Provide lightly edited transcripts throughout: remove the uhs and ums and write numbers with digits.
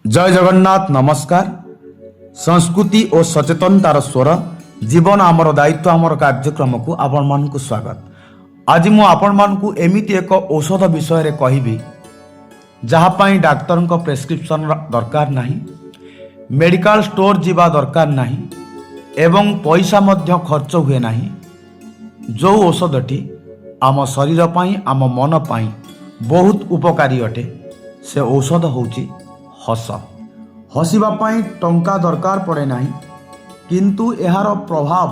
जय जगन्नाथ नमस्कार। संस्कृति और सचेतनतार स्वर जीवन आमर दायित्व आमर कार्यक्रम को आपण मानकु स्वागत। आज मु आपण मानकु एमिति एक औषध विषय रे कहिबी जहाँ पाई डाक्टर को प्रेस्क्रिप्शन दरकार नहीं, मेडिकल स्टोर जीवा दरकार नहीं एवं पैसा मध्य खर्च हुए नहीं। जो औषधटी आम शरीर पाई आम मन पाई बहुत उपकारी अटे से औषध होची हस। हसिबा पाई टंका दरकार पड़े नहीं, किंतु यार प्रभाव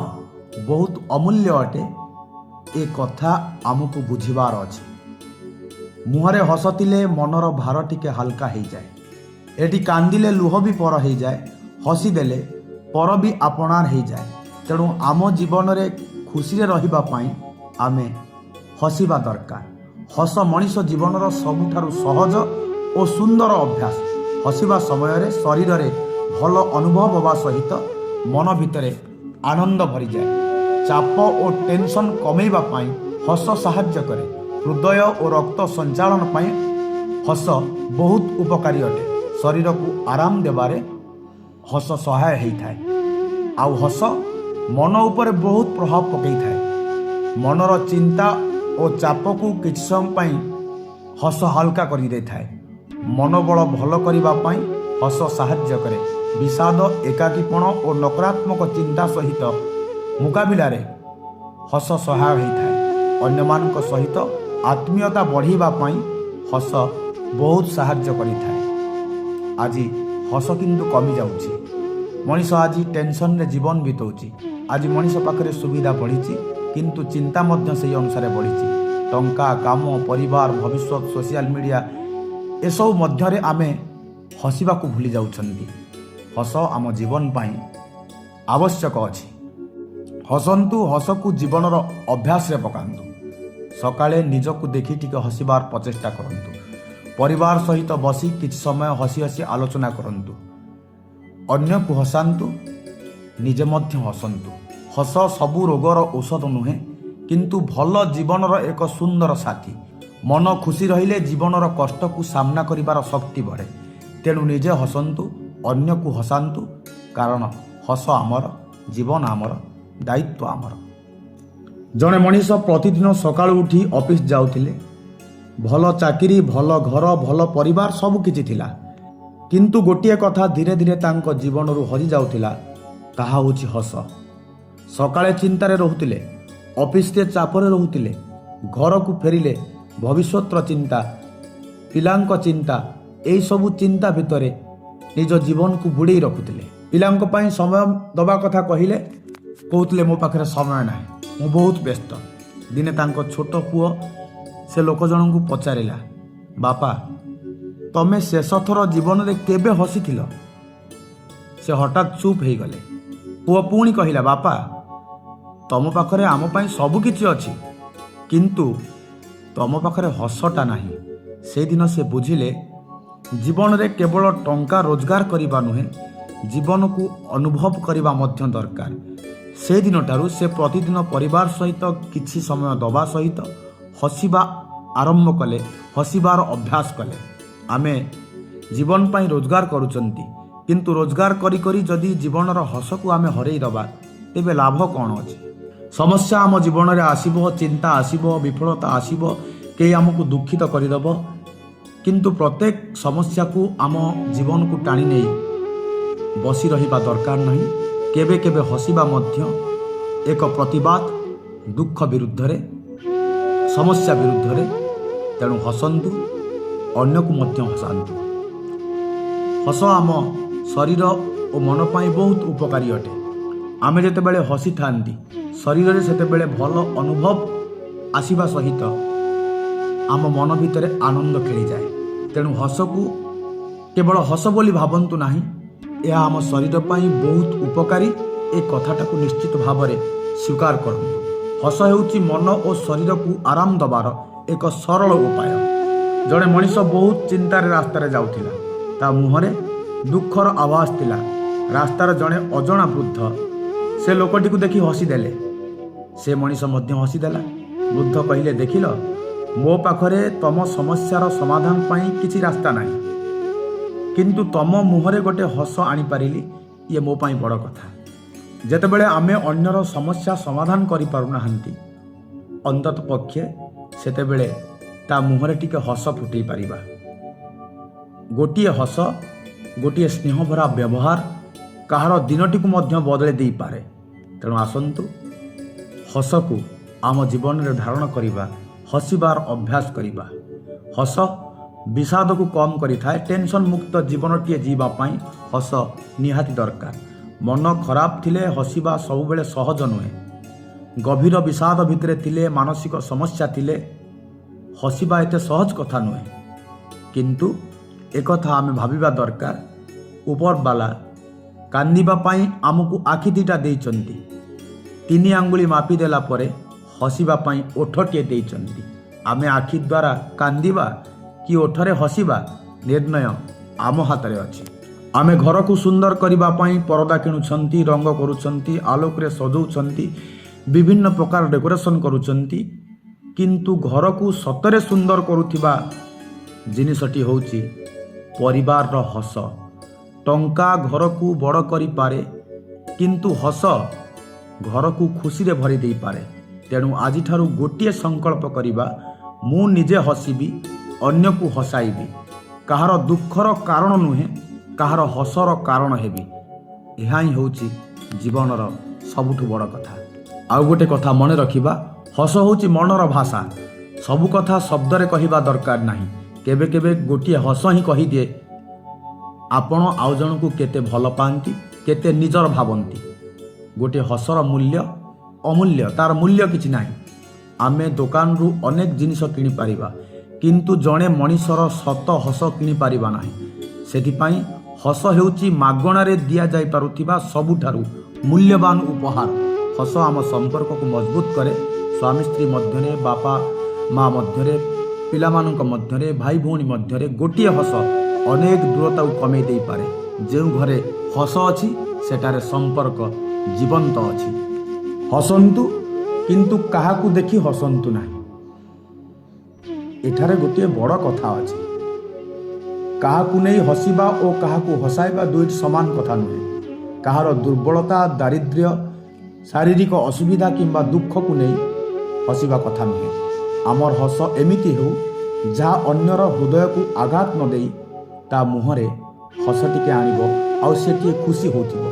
बहुत अमूल्य अटे। ए कथा आमको बुझिबार अछि। मुहरे हसतिले मनर भार टिके हल्का हो जाए, एटी कांदिले लुह भी पर हो जाए, हसीदेले पर भी आपणार हो जाए। तेणु आम जीवन रे खुशी रे रहिबा पाई आमे हसिबा दरकार। हस मनीष जीवनर सबुठारु सहज और सुंदर अभ्यास। हसिबा समय रे शरीर रे भल अनुभव होगा सहित मन भितरे आनंद भरी जाए। चाप और टेंशन कमेबा पाई हस साहाय्य करे। हृदय और रक्त संचालन पाई हस बहुत उपकारी अटे। शरीर को आराम देबारे हस सहाय होइथाय। आउ हस मन उपर बहुत प्रभाव पकई थाए। मनर चिंता और चाप को किछ समय पाई हस हल्का करि देथाय। मनोबल भल करिबा पाई हस साहाय्य करे। विषाद, एकाकीपण और नकारात्मक चिंता सहित मुकाबिला रे हस सहाय होइथाय। अन्यमानक सहित आत्मीयता बढ़ाइबा पाई हस बहुत साहाय्य करिथाय। आज हस किंतु कमी जाउछि। मनीष आज टेंशन रे जीवन बितौछि। आज मनीष पाखरे सुविधा बढ़िछि, किंतु चिंता मध्य से अनुसार बढ़िछि। टंका, काम, परिवार, भविष्य, सोशल मीडिया एसबू मध्य आमे हसिबा को भूली जाउछन्ती। हस आम जीवन पाई आवश्यक अछि। हसंतु, हस को जीवनर अभ्यास रे पकांतु। सकाळे निजकु देखि टिके हसिबार प्रचेष्टा करंतु। परिवार सहित बसी किछ समय हसी हसी आलोचना करंतु। अन्य को हसांतु, निजे मध्य हसंतु। हस सबु रोगर औषध नुहे, किंतु भल जीवनर एक सुंदर साथी। मन खुशी रहिले जीवनर कष्ट को सामना करिबार शक्ति बढ़े। तेणु निजे हसंतु, अन्य को हसांतु, कारण हस आमर, जीवन आमर, दायित्व आमर। जड़े मनीष प्रतिदिन सकाळु उठी ऑफिस जाउथिले। भल चाकरी, भल घर, भल परिवार सब किछि थिला, किंतु गोटिए कथा धीरे धीरे तांको जीवनरु हरि जाउथिला, ताहा होछि हस। सकाळे चिंतारे रहुथिले, ऑफिस रे चापरे रहुथिले, घर को फेरिले भविष्यतर चिंता, पिलांक चिंता, एई सबु चिंता भितरे निज जीवन को बुड़े रखुथिले। पिलांक पई समय दबा कथा कहिले कहउथिले मो पाखरे समय नाही, मु बहुत व्यस्त। दिने तांको छोट पुओ से लोक जन को पचारिला, बापा तमे शेष थर जीवन रे केबे हसीथिल? से हठात चुप हो गले। पुओ पुणी कहिला, बापा तम पाखरे आम पई सब किछि अछि, किंतु तम पाखरे हसटा नाही। से दिन से बुझिले जीवन रे केवल टंका रोजगार करिबा नुहे, जीवन को अनुभव करिबा मध्य दरकार। से दिन ठारू से प्रतिदिन परिवार सहित किछि समय दबा सहित हसिबा आरंभ कले, हसिबार अभ्यास कले। आमे जीवन पाई रोजगार करूचंती, किंतु रोजगार करी करी जदि जीवनर हस को आमे हरई दबा, तेबे लाभ कौन अछि? समस्या आम जीवन में आसब, चिंता आसब, विफलता आसब, कई आमको दुखित करदेव, किंतु प्रत्येक समस्या को आम जीवन को टाणी नहीं बसी रहिबा दरकार नहीं। केबे केबे हसिबा मध्य एक प्रतिबाद दुख विरुद्ध रे, समस्या विरुद्ध रे। तेणु हसंतु, अन्य को मध्य हसांतु। हस आम शरीर और मन पाई बहुत उपकारी अटे। आमे जेतेबेले हसी थांती, शरीर रे सेतेबेले भल अनुभव आसीबा सहित आम मन भितरे आनंद खेली जाए। तेणु हस को केवल हस बोली भावंतु नाही, यह आम शरीर पाई बहुत उपकारी। ए कथाटा को निश्चित भाव में स्वीकार करंतु। हस हेउची मन और शरीर को आराम दबार एक सरल उपाय। जड़े मनीष बहुत चिंतार रास्तार जाउथिला, ता मुहरे दुखर आवाज थिला। रास्तार जड़े अजणा वृद्ध से लोकटी को देखि हसीदेले। से मनीष मध्य हसीदेला। वृद्ध कहिले, देखिल मो पाखरे तम समस्यार समाधान पाई किछि रास्ता नाही, କିନ୍ତୁ ତମ ମୁହଁରେ ଗୋଟେ ହସ ଆଣିପାରିଲି, ଇଏ ମୋ ପାଇଁ ବଡ଼ କଥା। ଯେତେବେଳେ ଆମେ ଅନ୍ୟର ସମସ୍ୟା ସମାଧାନ କରିପାରୁନାହାନ୍ତି, ଅନ୍ତତଃ ପକ୍ଷେ ସେତେବେଳେ ତା ମୁହଁରେ ଟିକେ ହସ ଫୁଟେଇ ପାରିବା। ଗୋଟିଏ ହସ, ଗୋଟିଏ ସ୍ନେହଭରା ବ୍ୟବହାର କାହାର ଦିନଟିକୁ ମଧ୍ୟ ବଦଳାଇ ଦେଇପାରେ। ତେଣୁ ଆସନ୍ତୁ ହସକୁ ଆମ ଜୀବନରେ ଧାରଣ କରିବା, ହସିବାର ଅଭ୍ୟାସ କରିବା। ହସ ବିଷାଦକୁ କମ୍ କରିଥାଏ। ଟେନସନ୍ ମୁକ୍ତ ଜୀବନଟିଏ ଯିବା ପାଇଁ ହସ ନିହାତି ଦରକାର। ମନ ଖରାପ ଥିଲେ ହସିବା ସବୁବେଳେ ସହଜ ନୁହେଁ। ଗଭୀର ବିଷାଦ ଭିତରେ ଥିଲେ, ମାନସିକ ସମସ୍ୟା ଥିଲେ ହସିବା ଏତେ ସହଜ କଥା ନୁହେଁ। କିନ୍ତୁ ଏକଥା ଆମେ ଭାବିବା ଦରକାର, ଉପରବାଲା କାନ୍ଦିବା ପାଇଁ ଆମକୁ ଆଖି ଦୁଇଟା ଦେଇଛନ୍ତି। 3 ଆଙ୍ଗୁଳି ମାପି ଦେଲା ପରେ ହସିବା ପାଇଁ ଓଠଟିଏ ଦେଇଛନ୍ତି। ଆମେ ଆଖି ଦ୍ୱାରା କାନ୍ଦିବା କି ଓଠରେ ହସିବା, ନିର୍ଣ୍ଣୟ ଆମ ହାତରେ ଅଛି। ଆମେ ଘରକୁ ସୁନ୍ଦର କରିବା ପାଇଁ ପରଦା କିଣୁଛନ୍ତି, ରଙ୍ଗ କରୁଛନ୍ତି, ଆଲୋକରେ ସଜଉଛନ୍ତି, ବିଭିନ୍ନ ପ୍ରକାର ଡେକୋରେସନ୍ କରୁଛନ୍ତି। କିନ୍ତୁ ଘରକୁ ସତରେ ସୁନ୍ଦର କରୁଥିବା ଜିନିଷଟି ହେଉଛି ପରିବାରର ହସ। ଟଙ୍କା ଘରକୁ ବଡ଼ କରିପାରେ, କିନ୍ତୁ ହସ ଘରକୁ ଖୁସିରେ ଭରି ଦେଇପାରେ। ତେଣୁ ଆଜିଠାରୁ ଗୋଟିଏ ସଂକଳ୍ପ କରିବା, ମୁଁ ନିଜେ ହସିବି, ଅନ୍ୟକୁ ହସାଇବି। କାହାର ଦୁଃଖର କାରଣ ନୁହେଁ, କାହାର ହସର କାରଣ ହେବି। ଏହା ହିଁ ହେଉଛି ଜୀବନର ସବୁଠୁ ବଡ଼ କଥା। ଆଉ ଗୋଟେ କଥା ମନେ ରଖିବା, ହସ ହେଉଛି ମନର ଭାଷା। ସବୁ କଥା ଶବ୍ଦରେ କହିବା ଦରକାର ନାହିଁ। କେବେ କେବେ ଗୋଟିଏ ହସ ହିଁ କହିଦିଏ ଆପଣ ଆଉ ଜଣଙ୍କୁ କେତେ ଭଲ ପାଆନ୍ତି, କେତେ ନିଜର ଭାବନ୍ତି। ଗୋଟିଏ ହସର ମୂଲ୍ୟ ଅମୂଲ୍ୟ, ତାର ମୂଲ୍ୟ କିଛି ନାହିଁ। ଆମେ ଦୋକାନରୁ ଅନେକ ଜିନିଷ କିଣିପାରିବା, କିନ୍ତୁ ଜଣେ ମଣିଷର ସତ ହସ କିଣିପାରିବା ନାହିଁ। ସେଥିପାଇଁ ହସ ହେଉଛି ମାଗଣାରେ ଦିଆଯାଇପାରୁଥିବା ସବୁଠାରୁ ମୂଲ୍ୟବାନ ଉପହାର। ହସ ଆମ ସମ୍ପର୍କକୁ ମଜବୁତ କରେ। ସ୍ୱାମୀ ସ୍ତ୍ରୀ ମଧ୍ୟରେ, ବାପା ମା ମଧ୍ୟରେ, ପିଲାମାନଙ୍କ ମଧ୍ୟରେ, ଭାଇ ଭଉଣୀ ମଧ୍ୟରେ ଗୋଟିଏ ହସ ଅନେକ ଦୂରତାକୁ କମେଇ ଦେଇପାରେ। ଯେଉଁ ଘରେ ହସ ଅଛି ସେଠାରେ ସମ୍ପର୍କ ଜୀବନ୍ତ ଅଛି। ହସନ୍ତୁ, କିନ୍ତୁ କାହାକୁ ଦେଖି ହସନ୍ତୁ ନାହିଁ। ଏଠାରେ ଗୋଟିଏ ବଡ଼ କଥା ଅଛି। କାହାକୁ ନେଇ ହସିବା ଓ କାହାକୁ ହସାଇବା ଦୁଇଟି ସମାନ କଥା ନୁହେଁ। କାହାର ଦୁର୍ବଳତା, ଦାରିଦ୍ର୍ୟ, ଶାରୀରିକ ଅସୁବିଧା କିମ୍ବା ଦୁଃଖକୁ ନେଇ ହସିବା କଥା ନୁହେଁ। ଆମର ହସ ଏମିତି ହେଉ ଯାହା ଅନ୍ୟର ହୃଦୟକୁ ଆଘାତ ନ ଦେଇ ତା ମୁହଁରେ ହସ ଟିକେ ଆଣିବ, ଆଉ ସେ ଟିକେ ଖୁସି ହେଉଥିବ।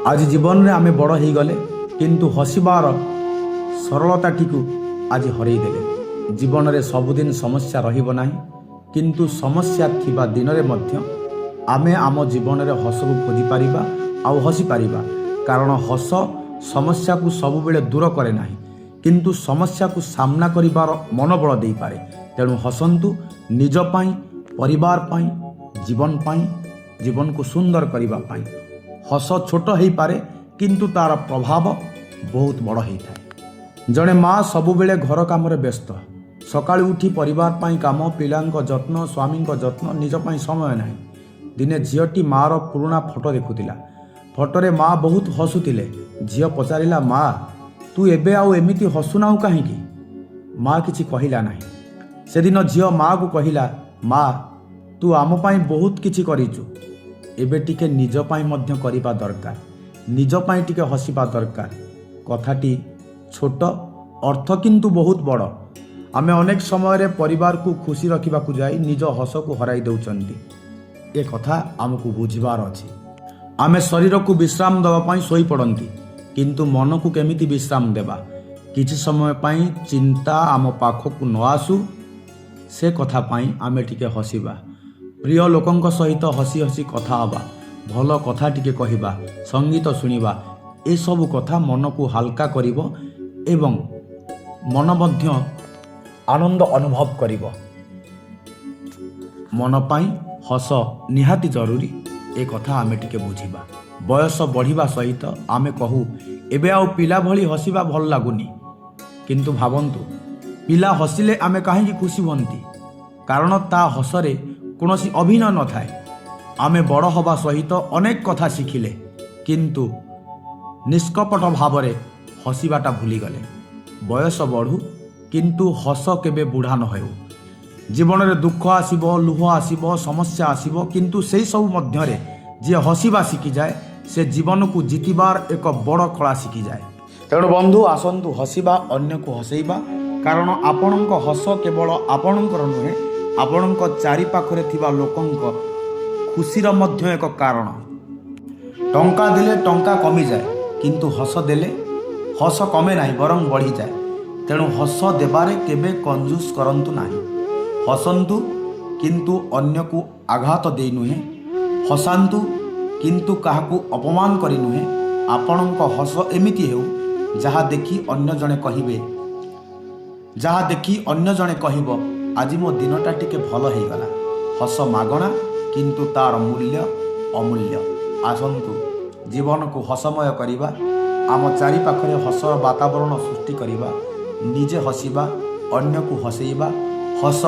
ଆଜି ଜୀବନରେ ଆମେ ବଡ଼ ହେଇଗଲେ, କିନ୍ତୁ ହସିବାର ସରଳତାଟିକୁ ଆଜି ହରେଇଦେଲେ। ଜୀବନରେ ସବୁଦିନ ସମସ୍ୟା ରହିବ ନାହିଁ, କିନ୍ତୁ ସମସ୍ୟା ଥିବା ଦିନରେ ମଧ୍ୟ ଆମେ ଆମ ଜୀବନରେ ହସକୁ ଖୋଜିପାରିବା ଆଉ ହସିପାରିବା। କାରଣ ହସ ସମସ୍ୟାକୁ ସବୁବେଳେ ଦୂର କରେ ନାହିଁ, କିନ୍ତୁ ସମସ୍ୟାକୁ ସାମ୍ନା କରିବାର ମନୋବଳ ଦେଇପାରେ। ତେଣୁ ହସନ୍ତୁ, ନିଜ ପାଇଁ, ପରିବାର ପାଇଁ, ଜୀବନ ପାଇଁ, ଜୀବନକୁ ସୁନ୍ଦର କରିବା ପାଇଁ। ହସ ଛୋଟ ହେଇପାରେ, କିନ୍ତୁ ତାର ପ୍ରଭାବ ବହୁତ ବଡ଼ ହେଇଥାଏ। ଜଣେ ମା ସବୁବେଳେ ଘର କାମରେ ବ୍ୟସ୍ତ। ସକାଳୁ ଉଠି ପରିବାର ପାଇଁ କାମ, ପିଲାଙ୍କ ଯତ୍ନ, ସ୍ୱାମୀଙ୍କ ଯତ୍ନ, ନିଜ ପାଇଁ ସମୟ ନାହିଁ। ଦିନେ ଝିଅଟି ମାର ପୁରୁଣା ଫଟୋ ଦେଖୁଥିଲା। ଫଟୋରେ ମା ବହୁତ ହସୁଥିଲେ। ଝିଅ ପଚାରିଲା, ମା ତୁ ଏବେ ଆଉ ଏମିତି ହସୁନାହୁଁ କାହିଁକି? ମା କିଛି କହିଲା ନାହିଁ। ସେଦିନ ଝିଅ ମାକୁ କହିଲା, ମା ତୁ ଆମ ପାଇଁ ବହୁତ କିଛି କରିଛୁ, ଏବେ ଟିକେ ନିଜ ପାଇଁ ମଧ୍ୟ କରିବା ଦରକାର। ନିଜ ପାଇଁ ଟିକେ ହସିବା ଦରକାର। କଥାଟି ଛୋଟ, ଅର୍ଥ କିନ୍ତୁ ବହୁତ ବଡ଼। ଆମେ ଅନେକ ସମୟରେ ପରିବାରକୁ ଖୁସି ରଖିବାକୁ ଯାଇ ନିଜ ହସକୁ ହରାଇ ଦେଉଛନ୍ତି। ଏ କଥା ଆମକୁ ବୁଝିବାର ଅଛି। ଆମେ ଶରୀରକୁ ବିଶ୍ରାମ ଦେବା ପାଇଁ ଶୋଇପଡ଼ନ୍ତି, କିନ୍ତୁ ମନକୁ କେମିତି ବିଶ୍ରାମ ଦେବା? କିଛି ସମୟ ପାଇଁ ଚିନ୍ତା ଆମ ପାଖକୁ ନ ଆସୁ, ସେ କଥା ପାଇଁ ଆମେ ଟିକେ ହସିବା। ପ୍ରିୟ ଲୋକଙ୍କ ସହିତ ହସି ହସି କଥା ହେବା, ଭଲ କଥା ଟିକେ କହିବା, ସଙ୍ଗୀତ ଶୁଣିବା, ଏସବୁ କଥା ମନକୁ ହାଲକା କରିବ ଏବଂ ମନ ମଧ୍ୟ ଆନନ୍ଦ ଅନୁଭବ କରିବ। ମନ ପାଇଁ ହସ ନିହାତି ଜରୁରୀ, ଏ କଥା ଆମେ ଟିକେ ବୁଝିବା। ବୟସ ବଢ଼ିବା ସହିତ ଆମେ କହୁ, ଏବେ ଆଉ ପିଲା ଭଳି ହସିବା ଭଲ ଲାଗୁନି। କିନ୍ତୁ ଭାବନ୍ତୁ, ପିଲା ହସିଲେ ଆମେ କାହିଁକି ଖୁସି ହୁଅନ୍ତି? କାରଣ ତା ହସରେ କୌଣସି ଅଭିନୟ ନଥାଏ। ଆମେ ବଡ଼ ହେବା ସହିତ ଅନେକ କଥା ଶିଖିଲେ, କିନ୍ତୁ ନିଷ୍କପଟ ଭାବରେ ହସିବାଟା ଭୁଲିଗଲେ। ବୟସ ବଢ଼ୁ, କିନ୍ତୁ ହସ କେବେ ବୁଢ଼ା ନ ହେଉ। ଜୀବନରେ ଦୁଃଖ ଆସିବ, ଲୁହ ଆସିବ, ସମସ୍ୟା ଆସିବ, କିନ୍ତୁ ସେହି ସବୁ ମଧ୍ୟରେ ଯିଏ ହସିବା ଶିଖିଯାଏ ସେ ଜୀବନକୁ ଜିତିବାର ଏକ ବଡ଼ କଳା ଶିଖିଯାଏ। ତେଣୁ ବନ୍ଧୁ ଆସନ୍ତୁ ହସିବା, ଅନ୍ୟକୁ ହସେଇବା, କାରଣ ଆପଣଙ୍କ ହସ କେବଳ ଆପଣଙ୍କର ନୁହେଁ, ଆପଣଙ୍କ ଚାରିପାଖରେ ଥିବା ଲୋକଙ୍କ ଖୁସିର ମଧ୍ୟ ଏକ କାରଣ। ଟଙ୍କା ଦେଲେ ଟଙ୍କା କମିଯାଏ, କିନ୍ତୁ ହସ ଦେଲେ ହସ କମେ ନାହିଁ, ବରଂ ବଢ଼ିଯାଏ। ତେଣୁ ହସ ଦେବାରେ କେବେ କଞ୍ଜୁସ୍ କରନ୍ତୁ ନାହିଁ। ହସନ୍ତୁ କିନ୍ତୁ ଅନ୍ୟକୁ ଆଘାତ ଦେଇ ନୁହେଁ, ହସାନ୍ତୁ କିନ୍ତୁ କାହାକୁ ଅପମାନ କରି ନୁହେଁ। ଆପଣଙ୍କ ହସ ଏମିତି ହେଉ ଯାହା ଦେଖି ଅନ୍ୟ ଜଣେ କହିବ ଆଜି ମୋ ଦିନଟା ଟିକେ ଭଲ ହେଇଗଲା। ହସ ମାଗଣା କିନ୍ତୁ ତାର ମୂଲ୍ୟ ଅମୂଲ୍ୟ। ଆସନ୍ତୁ ଜୀବନକୁ ହସମୟ କରିବା, ଆମ ଚାରିପାଖରେ ହସର ବାତାବରଣ ସୃଷ୍ଟି କରିବା, ନିଜେ ହସିବା, ଅନ୍ୟକୁ ହସେଇବା। ହସ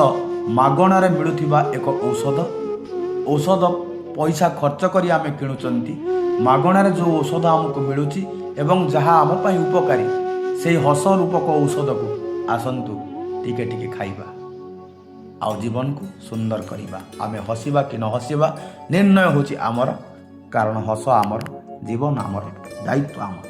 ମାଗଣାରେ ମିଳୁଥିବା ଏକ ଔଷଧ ପଇସା ଖର୍ଚ୍ଚ କରି ଆମେ କିଣୁଛନ୍ତି। ମାଗଣାରେ ଯେଉଁ ଔଷଧ ଆମକୁ ମିଳୁଛି ଏବଂ ଯାହା ଆମ ପାଇଁ ଉପକାରୀ, ସେହି ହସ ରୂପକ ଔଷଧକୁ ଆସନ୍ତୁ ଟିକେ ଟିକେ ଖାଇବା ଆଉ ଜୀବନକୁ ସୁନ୍ଦର କରିବା। ଆମେ ହସିବା କି ନ ହସିବା ନିର୍ଣ୍ଣୟ ହେଉଛି ଆମର, କାରଣ ହସ ଆମର, ଜୀବନ ଆମର, ଦାୟିତ୍ୱ ଆମର।